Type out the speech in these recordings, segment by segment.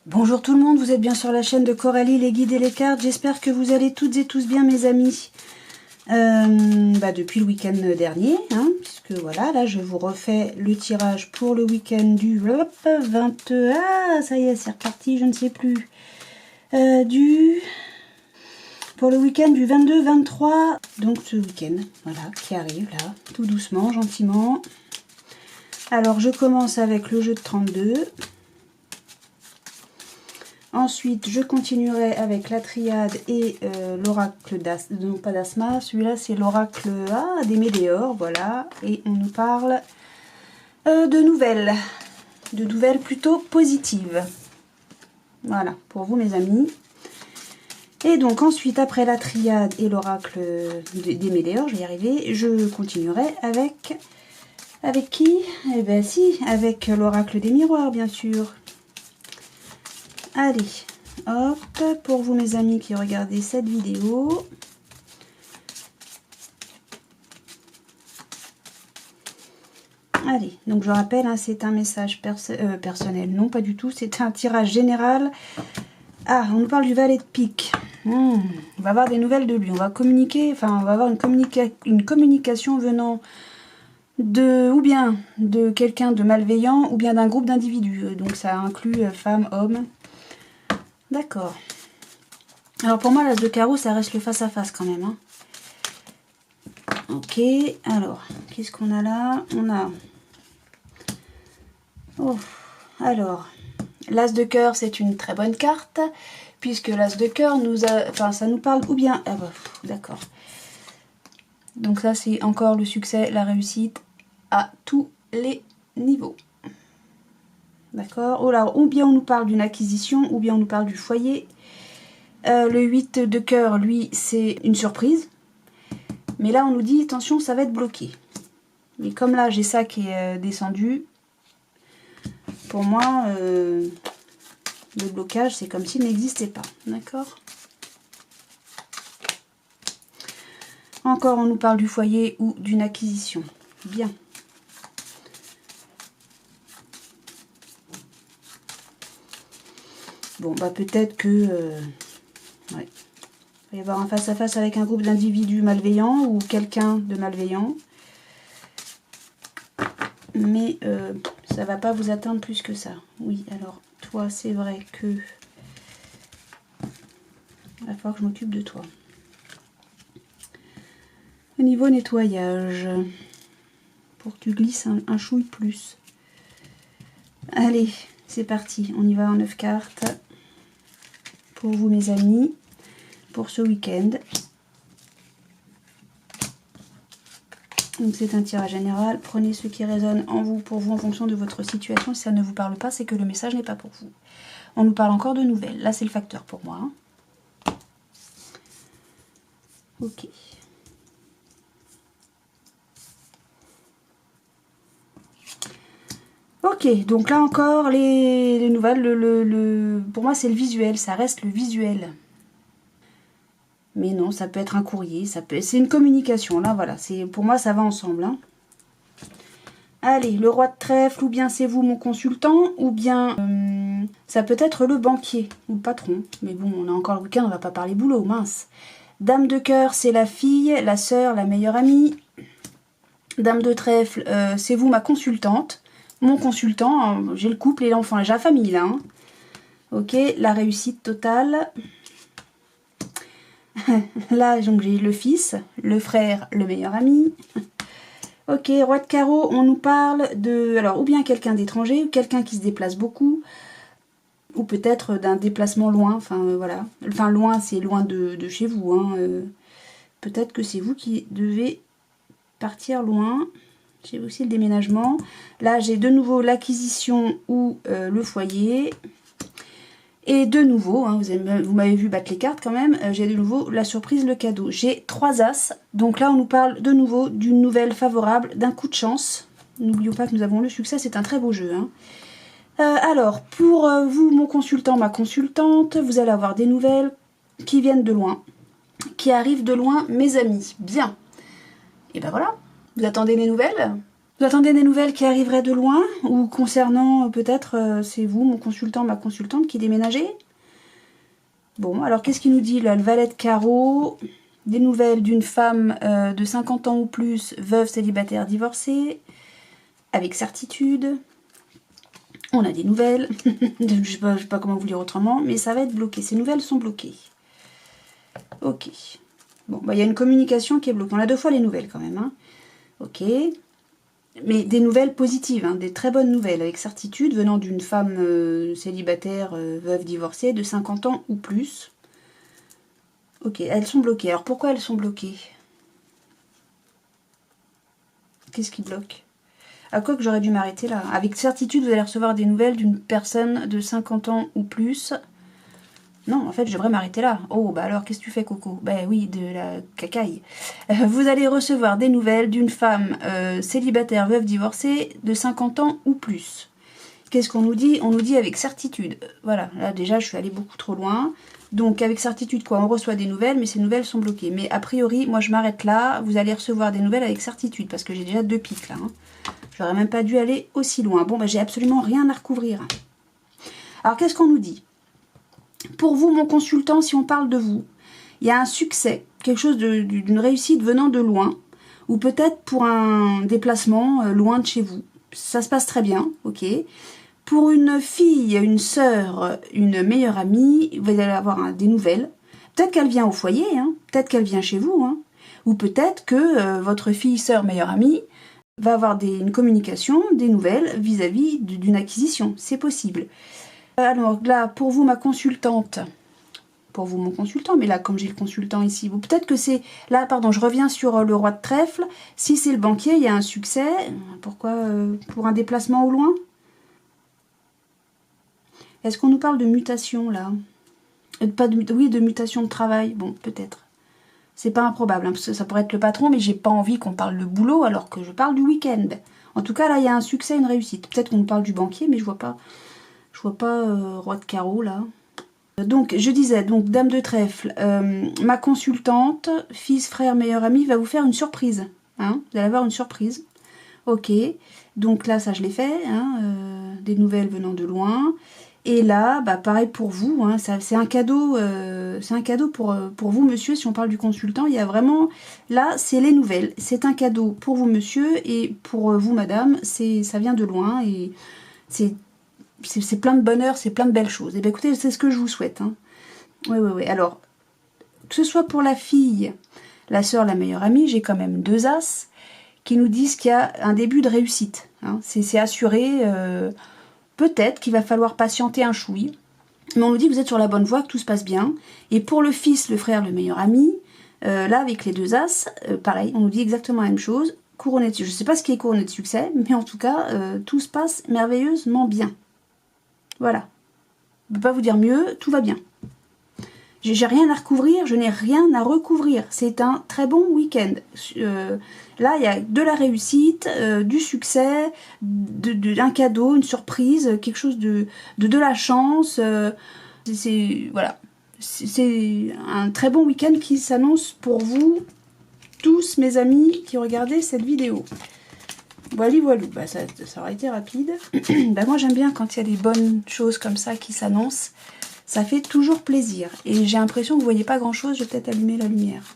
Bonjour tout le monde, vous êtes bien sur la chaîne de Coralie, les guides et les cartes. J'espère que vous allez toutes et tous bien mes amis. Depuis le week-end dernier, hein, puisque voilà, là je vous refais le tirage pour le week-end du 20... Ah, ça y est, c'est reparti, je ne sais plus. Pour le week-end du 22-23, donc ce week-end, voilà, qui arrive là, tout doucement, gentiment. Alors je commence avec le jeu de 32. Ensuite, je continuerai avec la triade et l'oracle d'Asma, non pas d'Asma, celui-là c'est l'oracle des Météores, voilà. Et on nous parle de nouvelles plutôt positives. Voilà, pour vous mes amis. Et donc ensuite, après la triade et l'oracle des Météores, je vais y arriver, je continuerai avec... Avec qui? Eh bien si, avec l'oracle des miroirs, bien sûr. Allez, hop, pour vous mes amis qui regardez cette vidéo. Allez, donc je rappelle, hein, c'est un message personnel. Non, pas du tout, c'est un tirage général. Ah, on nous parle du valet de pique. On va avoir des nouvelles de lui. On va communiquer, enfin, on va avoir une communication venant ou bien de quelqu'un de malveillant, ou bien d'un groupe d'individus. Donc ça inclut femmes, hommes. D'accord. Alors pour moi, l'as de carreau, ça reste le face-à-face quand même. Hein. Ok, alors, qu'est-ce qu'on a là? On a... Oh, alors, l'as de cœur, c'est une très bonne carte, puisque l'as de cœur nous a... Enfin, ça nous parle ou bien... Ah bah, d'accord. Donc ça, c'est encore le succès, la réussite à tous les niveaux. D'accord. Oh là, ou bien on nous parle d'une acquisition, ou bien on nous parle du foyer. Le 8 de cœur, lui, c'est une surprise. Mais là, on nous dit, attention, ça va être bloqué. Mais comme là, j'ai ça qui est descendu, pour moi, le blocage, c'est comme s'il n'existait pas. D'accord. Encore, on nous parle du foyer ou d'une acquisition. Bien. Bon, bah peut-être que... ouais. Il va y avoir un face-à-face avec un groupe d'individus malveillants ou quelqu'un de malveillant. Mais ça va pas vous atteindre plus que ça. Oui, alors, toi, c'est vrai que... Il va falloir que je m'occupe de toi. Au niveau nettoyage, pour que tu glisses un chouille plus. Allez, c'est parti. On y va en 9 cartes. Pour vous, mes amis, pour ce week-end. Donc c'est un tirage général. Prenez ce qui résonne en vous, pour vous, en fonction de votre situation. Si ça ne vous parle pas, c'est que le message n'est pas pour vous. On nous parle encore de nouvelles. Là, c'est le facteur pour moi. Hein. Ok. Ok, donc là encore, les nouvelles, pour moi c'est le visuel, ça reste le visuel. Mais non, ça peut être un courrier, c'est une communication, là voilà, pour moi ça va ensemble. Hein. Allez, le roi de trèfle, ou bien c'est vous mon consultant, ou bien ça peut être le banquier, ou le patron. Mais bon, on a encore le week-end, on va pas parler boulot, mince. Dame de cœur, c'est la fille, la sœur, la meilleure amie. Dame de trèfle, c'est vous ma consultante. Mon consultant, j'ai le couple et l'enfant, j'ai la famille là. Hein. Ok, la réussite totale. Là, donc j'ai le fils, le frère, le meilleur ami. Ok, roi de carreau, on nous parle de... Alors, ou bien quelqu'un d'étranger, ou quelqu'un qui se déplace beaucoup, ou peut-être d'un déplacement loin, enfin voilà. Enfin, loin, c'est loin de chez vous. Hein. Peut-être que c'est vous qui devez partir loin. J'ai aussi le déménagement. Là, j'ai de nouveau l'acquisition ou le foyer. Et de nouveau, hein, vous m'avez vu battre les cartes quand même, j'ai de nouveau la surprise, le cadeau. J'ai 3 as. Donc là, on nous parle de nouveau d'une nouvelle favorable, d'un coup de chance. N'oublions pas que nous avons le succès, c'est un très beau jeu. Hein. Alors, pour vous, mon consultant, ma consultante, vous allez avoir des nouvelles qui viennent de loin, qui arrivent de loin, mes amis. Bien. Et ben voilà. Vous attendez les nouvelles? Vous attendez des nouvelles qui arriveraient de loin, ou concernant peut-être, c'est vous, mon consultant, ma consultante, qui déménagez. Bon, alors qu'est-ce qu'il nous dit là? Le valet de carreau, des nouvelles d'une femme de 50 ans ou plus, veuve, célibataire, divorcée, avec certitude. On a des nouvelles, je sais pas comment vous lire autrement, mais ça va être bloqué, ces nouvelles sont bloquées. Ok. Bon, bah il y a une communication qui est bloquée. On a 2 fois les nouvelles quand même, hein. Ok. Mais des nouvelles positives, hein, des très bonnes nouvelles, avec certitude, venant d'une femme célibataire, veuve, divorcée, de 50 ans ou plus. Ok, elles sont bloquées. Alors pourquoi elles sont bloquées? Qu'est-ce qui bloque? À quoi que j'aurais dû m'arrêter là? Avec certitude, vous allez recevoir des nouvelles d'une personne de 50 ans ou plus. Non, en fait, je devrais m'arrêter là. Oh, bah alors, qu'est-ce que tu fais, Coco? Ben oui, de la cacaille. Vous allez recevoir des nouvelles d'une femme célibataire, veuve, divorcée, de 50 ans ou plus. Qu'est-ce qu'on nous dit? On nous dit avec certitude. Voilà, là, déjà, je suis allée beaucoup trop loin. Donc, avec certitude, quoi, on reçoit des nouvelles, mais ces nouvelles sont bloquées. Mais a priori, moi, je m'arrête là. Vous allez recevoir des nouvelles avec certitude, parce que j'ai déjà 2 pics, là. Hein. J'aurais même pas dû aller aussi loin. Bon, bah, j'ai absolument rien à recouvrir. Alors, qu'est-ce qu'on nous dit? Pour vous, mon consultant, si on parle de vous, il y a un succès, quelque chose d'une réussite venant de loin, ou peut-être pour un déplacement loin de chez vous. Ça se passe très bien, ok. Pour une fille, une sœur, une meilleure amie, vous allez avoir des nouvelles. Peut-être qu'elle vient au foyer, hein, peut-être qu'elle vient chez vous, hein, ou peut-être que votre fille, sœur, meilleure amie va avoir une communication, des nouvelles vis-à-vis d'une acquisition. C'est possible. Alors là, pour vous, ma consultante, pour vous, mon consultant, mais là, comme j'ai le consultant ici, peut-être que c'est... Là, pardon, je reviens sur le roi de trèfle. Si c'est le banquier, il y a un succès. Pourquoi? Pour un déplacement au loin? Est-ce qu'on nous parle de mutation, là? Pas de, oui, de mutation de travail. Bon, peut-être. C'est pas improbable, hein, parce que ça pourrait être le patron, mais j'ai pas envie qu'on parle de boulot alors que je parle du week-end. En tout cas, là, il y a un succès, une réussite. Peut-être qu'on nous parle du banquier, mais je vois pas... Je vois pas roi de carreau là. Donc je disais, donc dame de trèfle, ma consultante, fils, frère, meilleur ami, va vous faire une surprise. Hein, vous allez avoir une surprise. Ok, donc là ça je l'ai fait, hein, des nouvelles venant de loin. Et là, bah pareil pour vous, hein, c'est un cadeau pour vous monsieur, si on parle du consultant, il y a vraiment, là c'est les nouvelles. C'est un cadeau pour vous monsieur et pour vous madame, ça vient de loin et c'est plein de bonheur, c'est plein de belles choses. Et bien écoutez, c'est ce que je vous souhaite. Hein. Oui. Alors, que ce soit pour la fille, la sœur, la meilleure amie, j'ai quand même 2 as qui nous disent qu'il y a un début de réussite. Hein. C'est assuré. Peut-être qu'il va falloir patienter un chouï. Mais on nous dit que vous êtes sur la bonne voie, que tout se passe bien. Et pour le fils, le frère, le meilleur ami, là, avec les 2 as, pareil, on nous dit exactement la même chose. Couronné de, je ne sais pas ce qui est couronné de succès, mais en tout cas, tout se passe merveilleusement bien. Voilà. Je ne peux pas vous dire mieux, tout va bien. J'ai rien à recouvrir, je n'ai rien à recouvrir. C'est un très bon week-end. Là, il y a de la réussite, du succès, un cadeau, une surprise, quelque chose de la chance. Voilà. C'est un très bon week-end qui s'annonce pour vous, tous mes amis qui regardaient cette vidéo. Voilà, bah, ça aurait été rapide. Bah, moi j'aime bien quand il y a des bonnes choses comme ça qui s'annoncent. Ça fait toujours plaisir. Et j'ai l'impression que vous voyez pas grand chose, je vais peut-être allumer la lumière.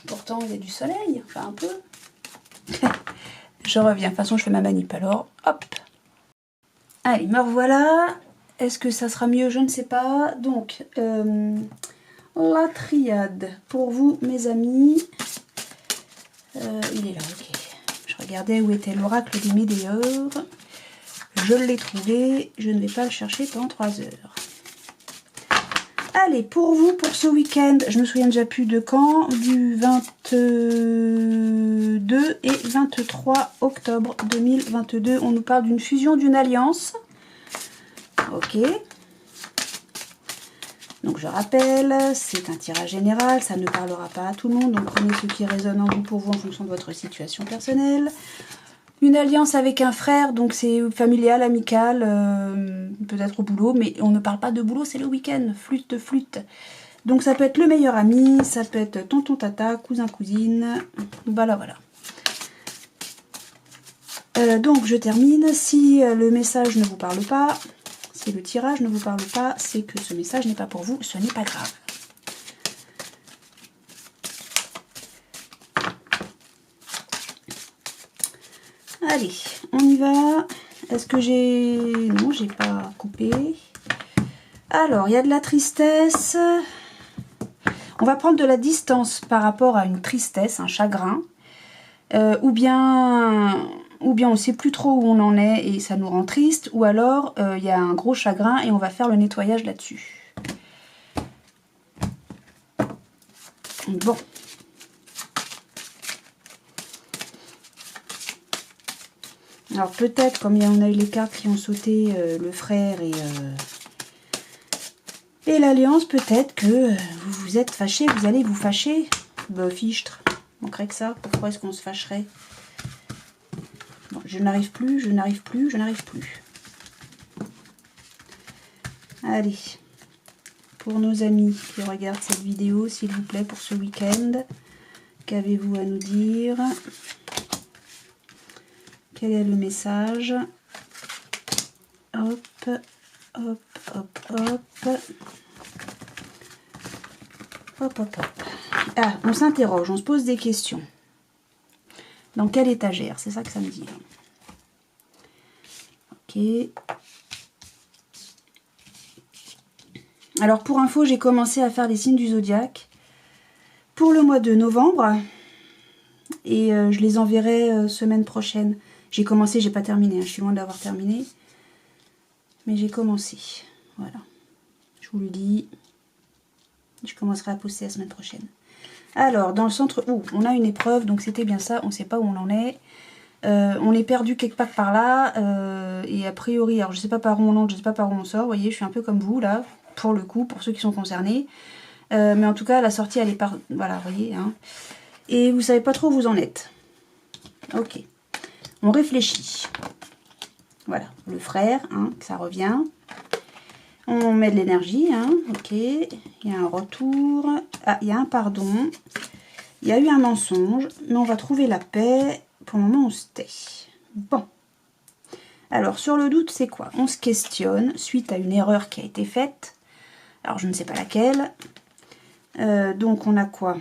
Pourtant il y a du soleil, enfin un peu. Je reviens, de toute façon je fais ma manip alors, hop. Allez, me revoilà. Est-ce que ça sera mieux? Je ne sais pas. Donc, la triade pour vous mes amis. Il est là, ok. Regardez où était l'oracle des météores. Je l'ai trouvé. Je ne vais pas le chercher pendant 3 heures. Allez, pour vous, pour ce week-end, je me souviens déjà plus de quand, du 22 et 23 octobre 2022. On nous parle d'une fusion, d'une alliance. Ok. Donc je rappelle, c'est un tirage général, ça ne parlera pas à tout le monde, donc prenez ce qui résonne en vous pour vous en fonction de votre situation personnelle. Une alliance avec un frère, donc c'est familial, amical, peut-être au boulot, mais on ne parle pas de boulot, c'est le week-end, flûte. Donc ça peut être le meilleur ami, ça peut être tonton, tata, cousin, cousine, voilà. Donc je termine. Si le message ne vous parle pas, si le tirage ne vous parle pas, c'est que ce message n'est pas pour vous, ce n'est pas grave. Allez, on y va. Est-ce que j'ai... Non, j'ai pas coupé. Alors, il y a de la tristesse. On va prendre de la distance par rapport à une tristesse, un chagrin. Ou bien on ne sait plus trop où on en est et ça nous rend triste. Ou alors, il y a un gros chagrin et on va faire le nettoyage là-dessus. Bon. Alors peut-être, comme on a eu les cartes qui ont sauté, le frère et l'alliance, peut-être que vous vous êtes fâchés, vous allez vous fâcher. Bah, fichtre, manquerait que ça. Pourquoi est-ce qu'on se fâcherait? Bon, je n'arrive plus, je n'arrive plus, je n'arrive plus. Allez, pour nos amis qui regardent cette vidéo, s'il vous plaît, pour ce week-end, qu'avez-vous à nous dire? Quel est le message? Hop, hop, hop, hop. Hop, hop, hop. Ah, on s'interroge, on se pose des questions. Dans quelle étagère? C'est ça que ça me dit. Ok. Alors, pour info, j'ai commencé à faire les signes du zodiaque pour le mois de novembre. Et je les enverrai semaine prochaine. J'ai commencé, j'ai pas terminé, hein, je suis loin d'avoir terminé. Mais j'ai commencé. Voilà. Je vous le dis. Je commencerai à poster la semaine prochaine. Alors, dans le centre... Ouh, on a une épreuve, donc c'était bien ça. On ne sait pas où on en est. On est perdu quelque part par là. Et a priori, alors je ne sais pas par où on entre, je ne sais pas par où on sort. Vous voyez, je suis un peu comme vous, là, pour le coup, pour ceux qui sont concernés. Mais en tout cas, la sortie, elle est par... Voilà, vous voyez. Hein. Et vous ne savez pas trop où vous en êtes. Ok. On réfléchit. Voilà, le frère, hein, ça revient. On met de l'énergie, hein, ok. Il y a un retour. Ah, il y a un pardon. Il y a eu un mensonge, mais on va trouver la paix. Pour le moment, on se tait. Bon. Alors, sur le doute, c'est quoi? On se questionne suite à une erreur qui a été faite. Alors, je ne sais pas laquelle. Donc, on a quoi?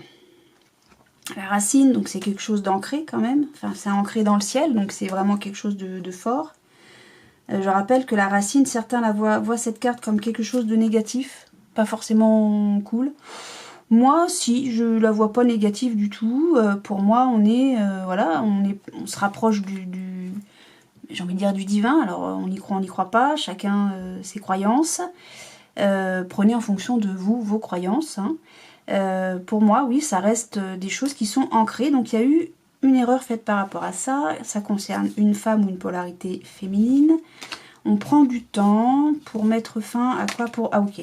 La racine, donc c'est quelque chose d'ancré quand même. Enfin, c'est ancré dans le ciel, donc c'est vraiment quelque chose de fort. Je rappelle que la racine, certains la voient cette carte comme quelque chose de négatif, pas forcément cool. Moi, si, je la vois pas négative du tout. Pour moi, on est, voilà, on se rapproche j'ai envie de dire du divin. Alors, on y croit, on n'y croit pas. Chacun ses croyances. Prenez en fonction de vous, vos croyances. Hein. Pour moi, oui, ça reste des choses qui sont ancrées. Donc, il y a eu une erreur faite par rapport à ça. Ça concerne une femme ou une polarité féminine. On prend du temps pour mettre fin à quoi? Ah, ok.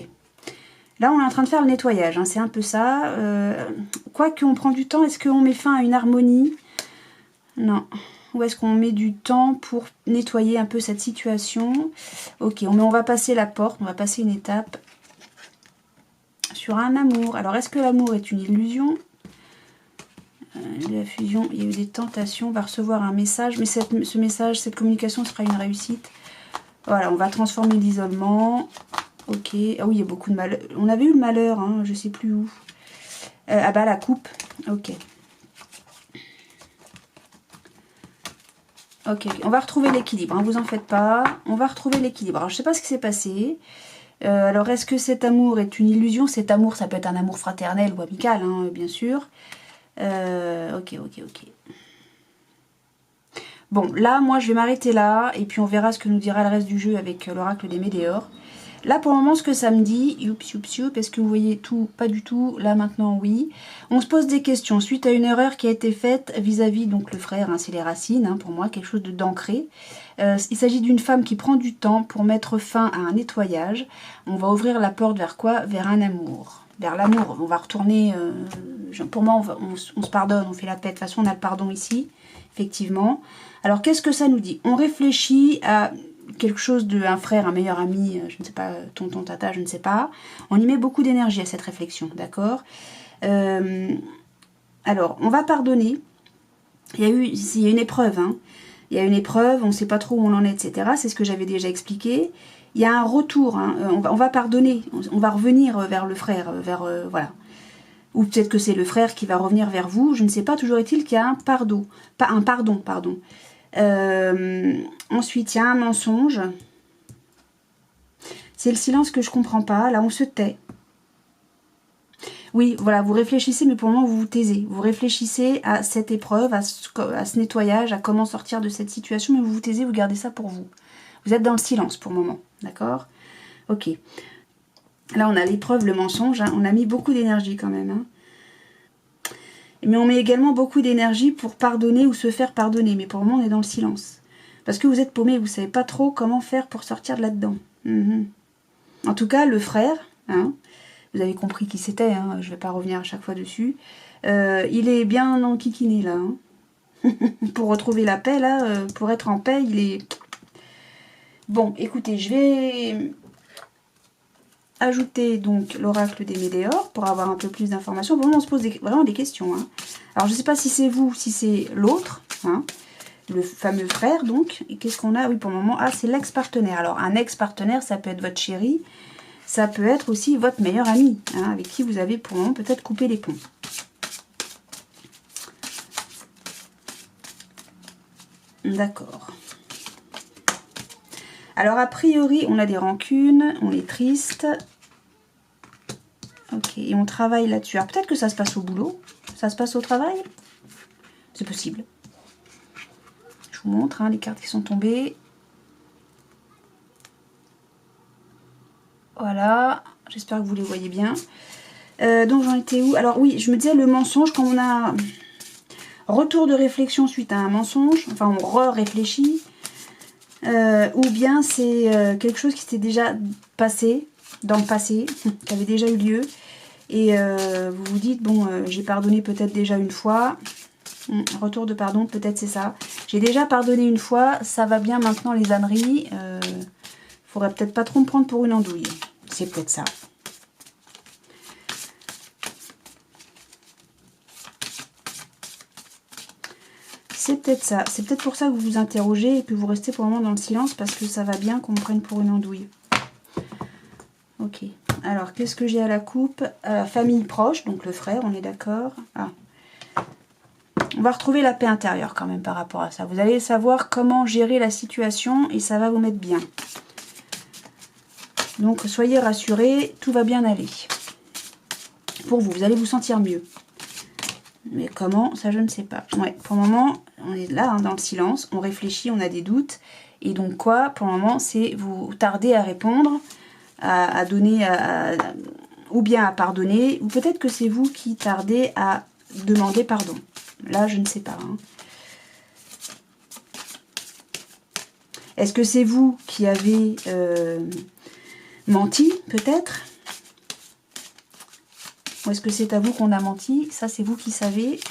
Là, on est en train de faire le nettoyage. Hein, c'est un peu ça. Quoi qu'on prend du temps, est-ce qu'on met fin à une harmonie? Non. Ou est-ce qu'on met du temps pour nettoyer un peu cette situation? Ok, on va passer la porte. On va passer une étape sur un amour. Alors, est-ce que l'amour est une illusion? La fusion, il y a eu des tentations, on va recevoir un message, mais ce message, cette communication sera une réussite. Voilà, on va transformer l'isolement. Ok, ah oui, il y a beaucoup de malheur. On avait eu le malheur, hein, je sais plus où. Ah bah, la coupe, ok. Ok, on va retrouver l'équilibre, hein, vous en faites pas. On va retrouver l'équilibre. Alors, je sais pas ce qui s'est passé. Alors, est-ce que cet amour est une illusion? Cet amour, ça peut être un amour fraternel ou amical, hein, bien sûr. Ok. Bon, là, moi, je vais m'arrêter là. Et puis, on verra ce que nous dira le reste du jeu avec l'oracle des Médéors. Là, pour le moment, ce que ça me dit... Youps, est-ce que vous voyez tout? Pas du tout. Là, maintenant, oui. On se pose des questions. Suite à une erreur qui a été faite vis-à-vis, donc, le frère, hein, c'est les racines, hein, pour moi, quelque chose d'ancré. Il s'agit d'une femme qui prend du temps pour mettre fin à un nettoyage. On va ouvrir la porte vers quoi? Vers un amour. Vers l'amour. On va retourner... pour moi, on se pardonne, on fait la paix. De toute façon, on a le pardon ici, effectivement. Alors, qu'est-ce que ça nous dit? On réfléchit à quelque chose un frère, un meilleur ami, je ne sais pas, tonton, tata, je ne sais pas. On y met beaucoup d'énergie à cette réflexion, d'accord? Alors, on va pardonner. Il y a une épreuve, hein. Il y a une épreuve, on ne sait pas trop où on en est, etc. C'est ce que j'avais déjà expliqué. Il y a un retour, hein. On va pardonner, on va revenir vers le frère, voilà. Ou peut-être que c'est le frère qui va revenir vers vous, je ne sais pas, toujours est-il qu'il y a un pardon. Ensuite, il y a un mensonge. C'est le silence que je comprends pas, là on se tait. Oui, voilà, vous réfléchissez, mais pour le moment, vous vous taisez. Vous réfléchissez à cette épreuve, à ce nettoyage, à comment sortir de cette situation, mais vous vous taisez, vous gardez ça pour vous. Vous êtes dans le silence pour le moment, d'accord? Ok. Là, on a l'épreuve, le mensonge, hein. On a mis beaucoup d'énergie quand même, hein. Mais on met également beaucoup d'énergie pour pardonner ou se faire pardonner, mais pour le moment, on est dans le silence. Parce que vous êtes paumé, vous savez pas trop comment faire pour sortir de là-dedans. En tout cas, le frère, hein, vous avez compris qui c'était, hein, je ne vais pas revenir à chaque fois dessus. Il est bien enquiquiné là. Hein. Pour retrouver la paix, là, pour être en paix, il est... Bon, écoutez, je vais ajouter donc l'oracle des Médéors pour avoir un peu plus d'informations. Vraiment, on se pose vraiment des questions. Hein. Alors, je ne sais pas si c'est vous, si c'est l'autre, hein, le fameux frère, donc. Et qu'est-ce qu'on a? Oui, pour le moment, ah, c'est l'ex-partenaire. Alors, un ex-partenaire, ça peut être votre chéri. Ça peut être aussi votre meilleur ami, hein, avec qui vous avez pour le moment peut-être coupé les ponts. D'accord. Alors, a priori, on a des rancunes, on est triste. Ok, et on travaille là-dessus. Alors, peut-être que ça se passe au boulot. Ça se passe au travail. C'est possible. Je vous montre hein, les cartes qui sont tombées. Voilà. J'espère que vous les voyez bien. Donc j'en étais où? Alors oui, je me disais le mensonge, quand on a retour de réflexion suite à un mensonge, enfin on réfléchit, ou bien c'est quelque chose qui s'était déjà passé, dans le passé, qui avait déjà eu lieu, et vous vous dites, bon, j'ai pardonné peut-être déjà une fois, retour de pardon, peut-être c'est ça. J'ai déjà pardonné une fois, ça va bien maintenant les âneries, faudrait peut-être pas trop me prendre pour une andouille, c'est peut-être ça. C'est peut-être ça. C'est peut-être pour ça que vous vous interrogez et que vous restez pour le moment dans le silence parce que ça va bien qu'on me prenne pour une andouille. Ok. Alors, qu'est-ce que j'ai à la coupe? Famille proche, donc le frère, on est d'accord. Ah. On va retrouver la paix intérieure quand même par rapport à ça. Vous allez savoir comment gérer la situation et ça va vous mettre bien. Donc, soyez rassurés, tout va bien aller. Pour vous, vous allez vous sentir mieux. Mais comment, ça je ne sais pas. Ouais, pour le moment, on est là, hein, dans le silence, on réfléchit, on a des doutes. Et donc quoi, pour le moment, c'est vous tarder à répondre, à donner, ou bien à pardonner, ou peut-être que c'est vous qui tardez à demander pardon. Là, je ne sais pas. Hein. Est-ce que c'est vous qui avez menti, peut-être ? Ou est-ce que c'est à vous qu'on a menti? Ça, c'est vous qui savez.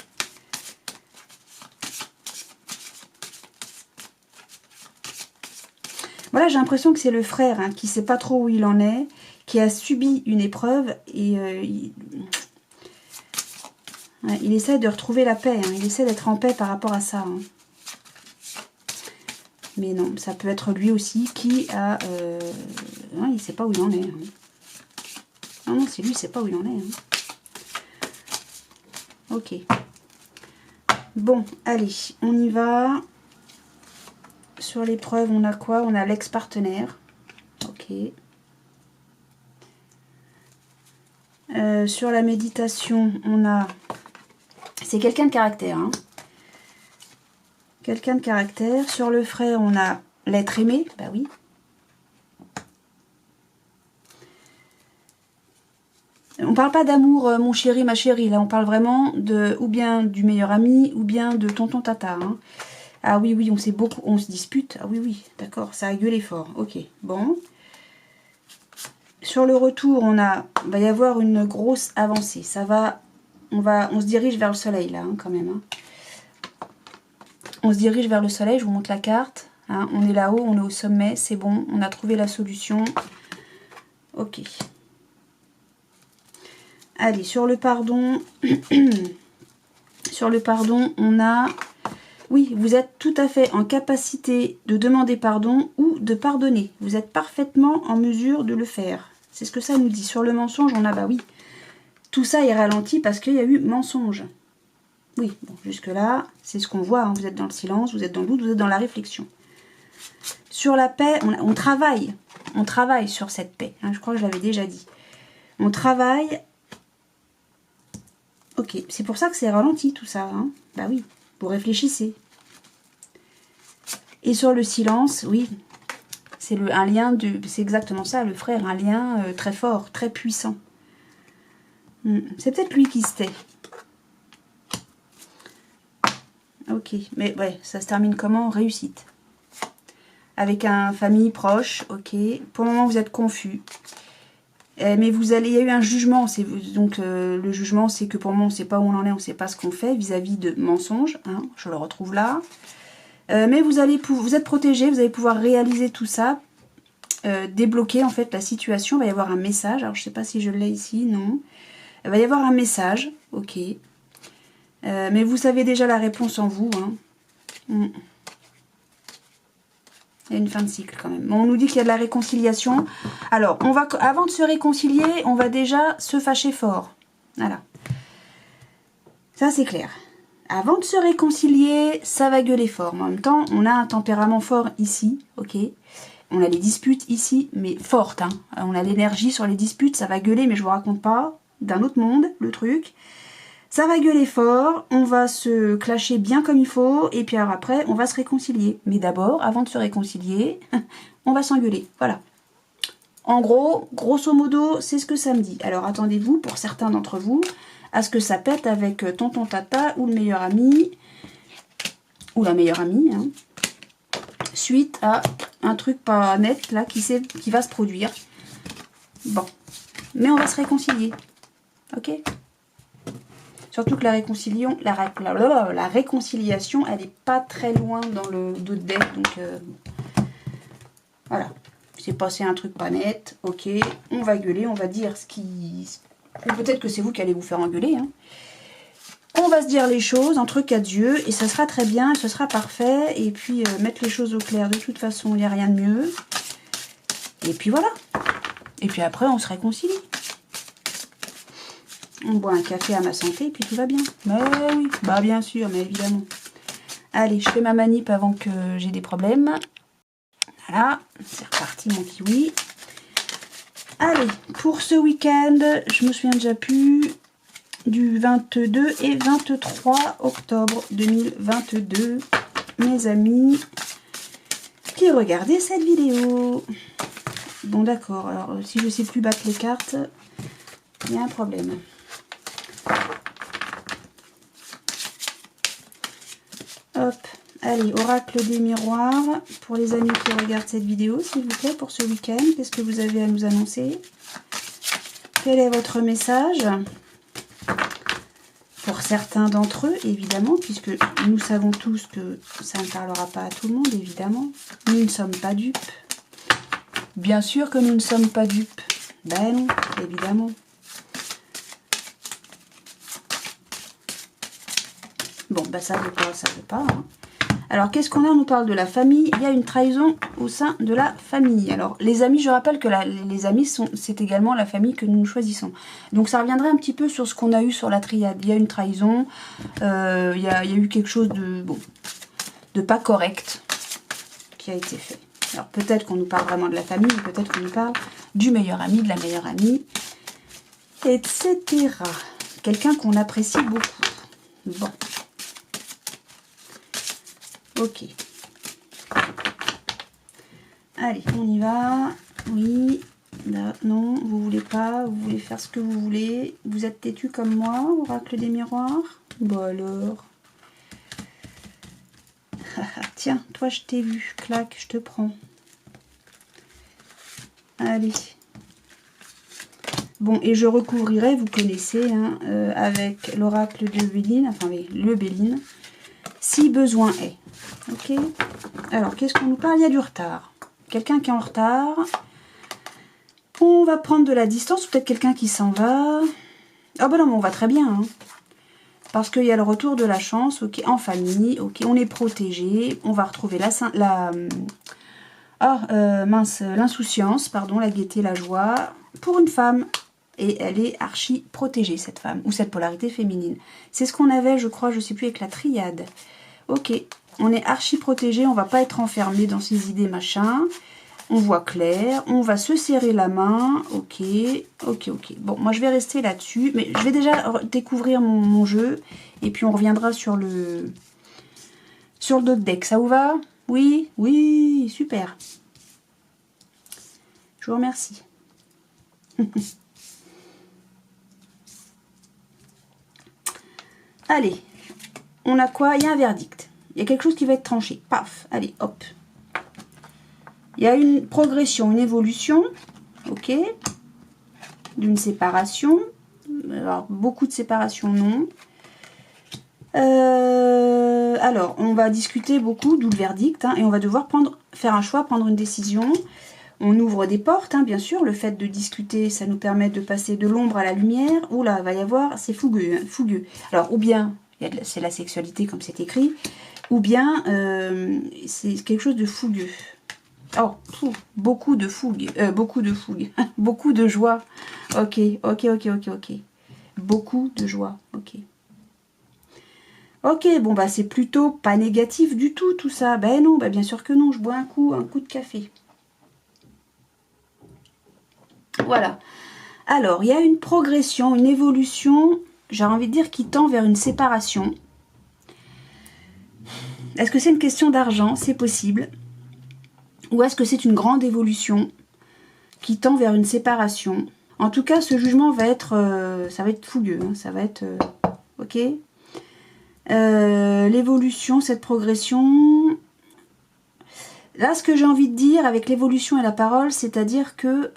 Voilà, j'ai l'impression que c'est le frère hein, qui ne sait pas trop où il en est, qui a subi une épreuve et il essaie de retrouver la paix. Hein, il essaie d'être en paix par rapport à ça. Hein. Mais non, ça peut être lui aussi qui a... il ne sait pas où il en est. Hein. Non, non, c'est lui, il ne sait pas où il en est. Hein. Ok. Bon, allez, on y va. Sur l'épreuve, on a quoi? On a l'ex-partenaire. Ok. Sur la méditation, on a... C'est quelqu'un de caractère. Hein. Quelqu'un de caractère. Sur le frère, on a l'être aimé. Bah oui. On parle pas d'amour, mon chéri, ma chérie. Là, on parle vraiment de ou bien du meilleur ami, ou bien de tonton tata. Hein. Ah oui, oui, on s'est beaucoup, on se dispute. Ah oui, oui, d'accord, ça a gueulé fort. Ok, bon. Sur le retour, va y avoir une grosse avancée. Ça va, on se dirige vers le soleil là, hein, quand même. Hein. On se dirige vers le soleil. Je vous montre la carte. Hein. On est là-haut, on est au sommet, c'est bon. On a trouvé la solution. Ok. Allez, sur le pardon, on a Oui, vous êtes tout à fait en capacité de demander pardon ou de pardonner. Vous êtes parfaitement en mesure de le faire. C'est ce que ça nous dit. Sur le mensonge, on a, bah oui, tout ça est ralenti parce qu'il y a eu mensonge. Oui, bon, jusque-là, c'est ce qu'on voit. Hein. Vous êtes dans le silence, vous êtes dans le doute, vous êtes dans la réflexion. Sur la paix, on travaille. On travaille sur cette paix. Hein, je crois que je l'avais déjà dit. On travaille. Ok, c'est pour ça que c'est ralenti tout ça. Hein. Bah oui, vous réfléchissez. Et sur le silence, oui, c'est un lien c'est exactement ça, le frère, un lien très fort, très puissant. C'est peut-être lui qui se tait. Ok, mais ouais, ça se termine comment? Réussite. Avec un famille proche, ok. Pour le moment, vous êtes confus. Mais il y a eu un jugement. Donc, le jugement, c'est que pour le moment, on ne sait pas où on en est, on ne sait pas ce qu'on fait vis-à-vis de mensonges. Hein, je le retrouve là. Mais vous êtes protégé, vous allez pouvoir réaliser tout ça. Débloquer, en fait, la situation. Il va y avoir un message. Alors, je ne sais pas si je l'ai ici, non. Il va y avoir un message, ok. Mais vous savez déjà la réponse en vous. Hein. Il y a une fin de cycle quand même. On nous dit qu'il y a de la réconciliation. Alors, avant de se réconcilier, on va déjà se fâcher fort. Voilà. Ça, c'est clair. Avant de se réconcilier, ça va gueuler fort. Mais en même temps, on a un tempérament fort ici, ok. On a les disputes ici, mais fortes. Hein. On a l'énergie sur les disputes, ça va gueuler, mais je vous raconte pas. D'un autre monde, le truc. Ça va gueuler fort, on va se clasher bien comme il faut, et puis alors après, on va se réconcilier. Mais d'abord, avant de se réconcilier, on va s'engueuler. Voilà. En gros, grosso modo, c'est ce que ça me dit. Alors attendez-vous, pour certains d'entre vous, à ce que ça pète avec tonton tata ou le meilleur ami, ou la meilleure amie, hein, suite à un truc pas net, là, qui va se produire. Bon. Mais on va se réconcilier. Ok ? Surtout que la réconciliation, elle n'est pas très loin dans le dos de deck. Donc, voilà. C'est passé un truc pas net. Ok, on va gueuler, on va dire ce qui... Peut-être que c'est vous qui allez vous faire engueuler. Hein. On va se dire les choses entre quatre yeux et ça sera très bien, ce sera parfait. Et puis, mettre les choses au clair. De toute façon, il n'y a rien de mieux. Et puis voilà. Et puis après, on se réconcilie. On boit un café à ma santé et puis tout va bien. Mais oui, bah bien sûr, mais évidemment. Allez, je fais ma manip avant que j'ai des problèmes. Voilà, c'est reparti mon kiwi. Allez, pour ce week-end, je me souviens déjà plus, du 22 et 23 octobre 2022, mes amis qui regardaient cette vidéo. Bon d'accord, alors si je ne sais plus battre les cartes, il y a un problème. Hop, allez, oracle des miroirs, pour les amis qui regardent cette vidéo, s'il vous plaît, pour ce week-end, qu'est-ce que vous avez à nous annoncer? Quel est votre message? Pour certains d'entre eux, évidemment, puisque nous savons tous que ça ne parlera pas à tout le monde, évidemment. Nous ne sommes pas dupes. Bien sûr que nous ne sommes pas dupes. Ben non, évidemment. Bon, bah ça veut pas, ça veut pas. Hein. Alors, qu'est-ce qu'on a? On nous parle de la famille. Il y a une trahison au sein de la famille. Alors, les amis, je rappelle que les amis, c'est également la famille que nous choisissons. Donc, ça reviendrait un petit peu sur ce qu'on a eu sur la triade. Il y a une trahison, il y a eu quelque chose de pas correct qui a été fait. Alors, peut-être qu'on nous parle vraiment de la famille, peut-être qu'on nous parle du meilleur ami, de la meilleure amie, etc. Quelqu'un qu'on apprécie beaucoup. Bon. Ok. Allez, on y va. Oui. Là, non, vous voulez pas. Vous voulez faire ce que vous voulez. Vous êtes têtu comme moi, oracle des miroirs. Bon alors. Tiens, toi je t'ai vu. Clac, je te prends. Allez. Bon, et je recouvrirai, vous connaissez, hein, avec l'oracle de Béline, enfin le Béline, si besoin est. Ok. Alors, qu'est-ce qu'on nous parle? Il y a du retard. Quelqu'un qui est en retard. On va prendre de la distance, ou peut-être quelqu'un qui s'en va. Ah bah non, mais on va très bien. Hein. Parce qu'il y a le retour de la chance, ok, en famille, ok, on est protégé, on va retrouver l'insouciance, pardon, la gaieté, la joie, pour une femme. Et elle est archi protégée, cette femme, ou cette polarité féminine. C'est ce qu'on avait, je crois, je sais plus, avec la triade. Ok, on est archi protégé, on va pas être enfermé dans ces idées, machin. On voit clair, on va se serrer la main, ok, ok, ok. Bon, moi je vais rester là-dessus, mais je vais déjà découvrir mon jeu, et puis on reviendra sur le d'autres deck. Ça vous va? Oui, oui, super. Je vous remercie. Allez, on a quoi? Il y a un verdict. Il y a quelque chose qui va être tranché. Paf, allez, hop. Il y a une progression, une évolution, ok, d'une séparation. Alors, beaucoup de séparations, non. Alors, on va discuter beaucoup, d'où le verdict, hein, et on va devoir faire un choix, prendre une décision. On ouvre des portes, hein, bien sûr. Le fait de discuter, ça nous permet de passer de l'ombre à la lumière. Oula, va y avoir, c'est fougueux, hein, fougueux. Alors, ou bien, c'est la sexualité comme c'est écrit, ou bien c'est quelque chose de fougueux. Oh, beaucoup de fougue, beaucoup de joie. Ok, ok, ok, ok, ok. Beaucoup de joie, ok. Ok, bon bah c'est plutôt pas négatif du tout ça. Ben non, bah bien sûr que non, je bois un coup de café. Voilà. Alors, il y a une progression, une évolution, j'ai envie de dire, qui tend vers une séparation. Est-ce que c'est une question d'argent? C'est possible. Ou est-ce que c'est une grande évolution qui tend vers une séparation? En tout cas, ce jugement va être, ça va être fougueux, hein, ça va être, ok. L'évolution, cette progression. Là, ce que j'ai envie de dire avec l'évolution et la parole, c'est-à-dire que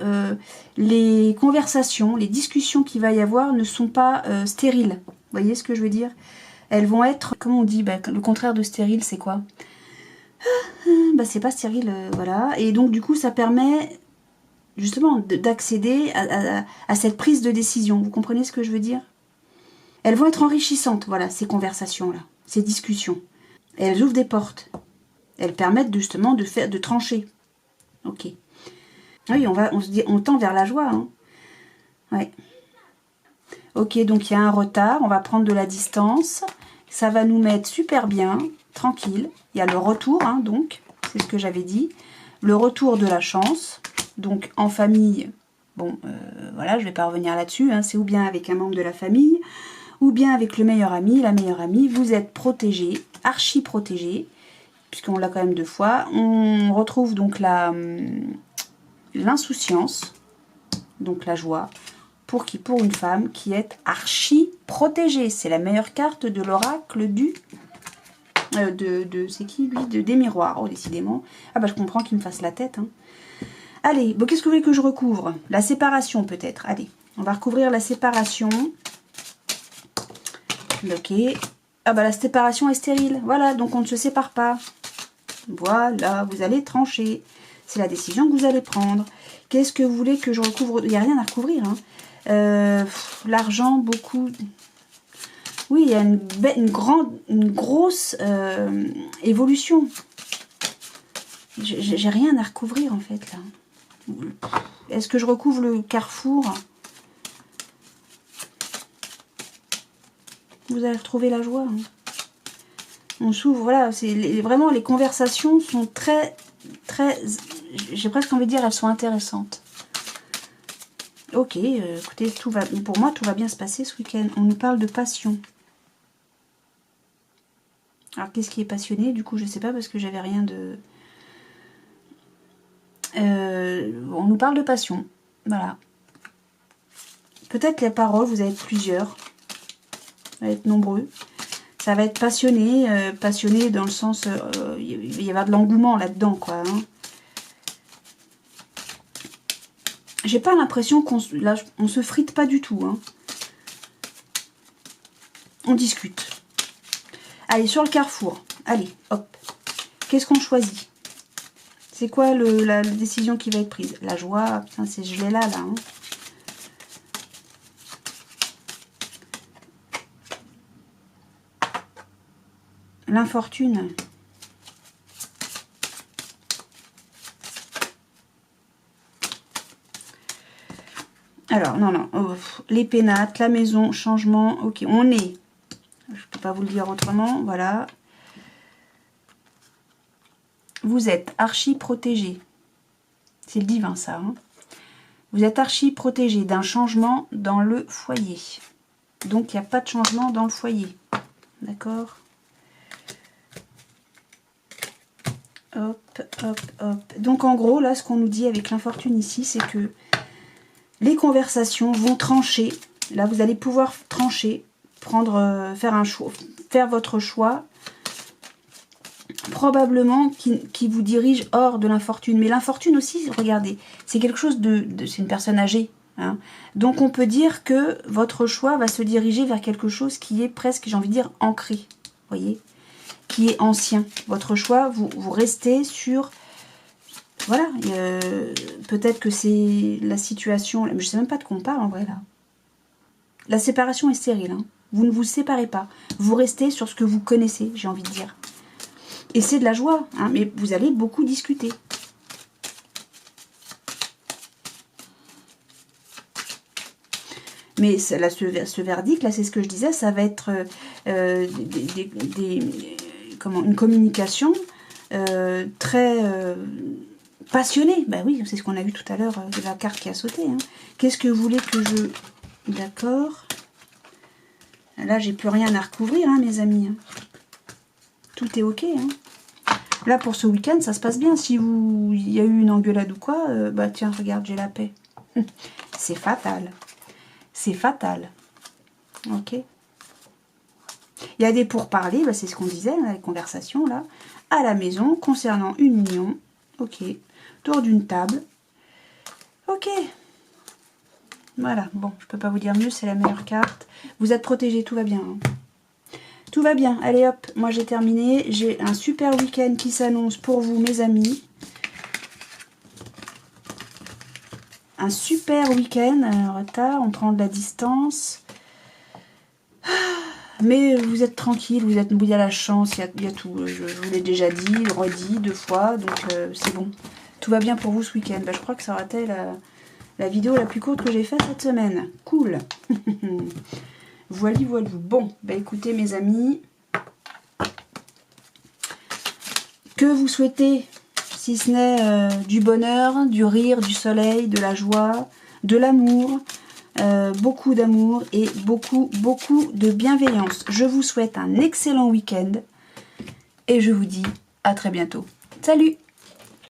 les conversations, les discussions qu'il va y avoir ne sont pas stériles. Vous voyez ce que je veux dire? Elles vont être, comment on dit, le contraire de stérile, c'est quoi? Bah, c'est pas stérile, voilà. Et donc, du coup, ça permet justement d'accéder à cette prise de décision. Vous comprenez ce que je veux dire? Elles vont être enrichissantes, voilà, ces conversations-là, ces discussions. Et elles ouvrent des portes. Elles permettent justement de trancher. Ok. Oui, on tend vers la joie. Hein. Ouais. Ok, donc il y a un retard. On va prendre de la distance. Ça va nous mettre super bien, tranquille. Il y a le retour, hein, donc, c'est ce que j'avais dit. Le retour de la chance. Donc en famille, bon, voilà, je ne vais pas revenir là-dessus. Hein, c'est ou bien avec un membre de la famille, ou bien avec le meilleur ami, la meilleure amie. Vous êtes protégé, archi protégé, puisqu'on l'a quand même 2 fois. On retrouve donc l'insouciance, donc la joie, pour une femme qui est archi protégée. C'est la meilleure carte de l'oracle du... c'est qui lui? Des miroirs, oh décidément. Ah bah je comprends qu'il me fasse la tête. Hein. Allez, bon, qu'est-ce que vous voulez que je recouvre? La séparation peut-être. Allez, on va recouvrir la séparation. Ok. Ah bah la séparation est stérile. Voilà, donc on ne se sépare pas. Voilà, vous allez trancher. C'est la décision que vous allez prendre. Qu'est-ce que vous voulez que je recouvre? Il n'y a rien à recouvrir. Hein. L'argent, beaucoup... Oui, il y a une grosse évolution. J'ai rien à recouvrir en fait là. Est-ce que je recouvre le carrefour? Vous allez retrouver la joie. Hein. On s'ouvre, voilà. Vraiment, les conversations sont très, j'ai presque envie de dire, elles sont intéressantes. Ok, écoutez, pour moi, tout va bien se passer ce week-end. On nous parle de passion. Alors, qu'est-ce qui est passionné? Du coup, je sais pas parce que j'avais rien de... on nous parle de passion. Voilà. Peut-être les paroles, vous allez être plusieurs. Vous allez être nombreux. Ça va être passionné. Passionné dans le sens... il va y avoir de l'engouement là-dedans, quoi. Hein. J'ai pas l'impression qu'on se frite pas du tout. Hein. On discute. Allez, sur le carrefour. Allez, hop. Qu'est-ce qu'on choisit? C'est quoi la décision qui va être prise? La joie, putain, je l'ai là. Hein. l'infortune. Alors, non. Oh, les pénates, la maison, changement. Ok, on est... Je ne peux pas vous le dire autrement. Voilà. Vous êtes archi protégé. C'est le divin, ça. Hein. Vous êtes archi protégé d'un changement dans le foyer. Donc, il n'y a pas de changement dans le foyer. D'accord? Hop, hop, hop. Donc, en gros, là, ce qu'on nous dit avec l'infortune ici, c'est que les conversations vont trancher. Là, vous allez pouvoir trancher, faire un choix, faire votre choix, probablement qui vous dirige hors de l'infortune. Mais l'infortune aussi, regardez, c'est quelque chose c'est une personne âgée. Hein. Donc, on peut dire que votre choix va se diriger vers quelque chose qui est presque, j'ai envie de dire, ancré. Vous voyez, qui est ancien. Votre choix, vous restez sur... Voilà, peut-être que c'est la situation... Je ne sais même pas de quoi on parle en vrai là. La séparation est stérile. Hein. Vous ne vous séparez pas. Vous restez sur ce que vous connaissez, j'ai envie de dire. Et c'est de la joie, hein, mais vous allez beaucoup discuter. Mais là, ce verdict, là, c'est ce que je disais, ça va être une communication très passionnée. Ben oui, c'est ce qu'on a vu tout à l'heure, de la carte qui a sauté. Hein. Qu'est-ce que vous voulez que je... D'accord. Là, j'ai plus rien à recouvrir, hein, mes amis. Hein. Tout est ok. Hein. Là, pour ce week-end, ça se passe bien. Si il y a eu une engueulade ou quoi, bah tiens, regarde, j'ai la paix. C'est fatal. C'est fatal. Ok. Il y a des pourparlers, bah, c'est ce qu'on disait, là, les conversations, là, à la maison, concernant une union. Ok. Tour d'une table. Ok. Voilà. Bon, je peux pas vous dire mieux, c'est la meilleure carte. Vous êtes protégés, tout va bien. Hein. Tout va bien. Allez hop, moi j'ai terminé. J'ai un super week-end qui s'annonce pour vous, mes amis. Un super week-end. En retard, on prend de la distance. Mais vous êtes tranquille, il y a la chance, il y a tout. Je vous l'ai déjà dit, redit 2 fois, donc c'est bon. Tout va bien pour vous ce week-end. Bah, je crois que ça aura été la vidéo la plus courte que j'ai faite cette semaine. Cool. Voilà. Bon, bah écoutez mes amis, que vous souhaitez, si ce n'est du bonheur, du rire, du soleil, de la joie, de l'amour, beaucoup d'amour et beaucoup de bienveillance. Je vous souhaite un excellent week-end et je vous dis à très bientôt. Salut!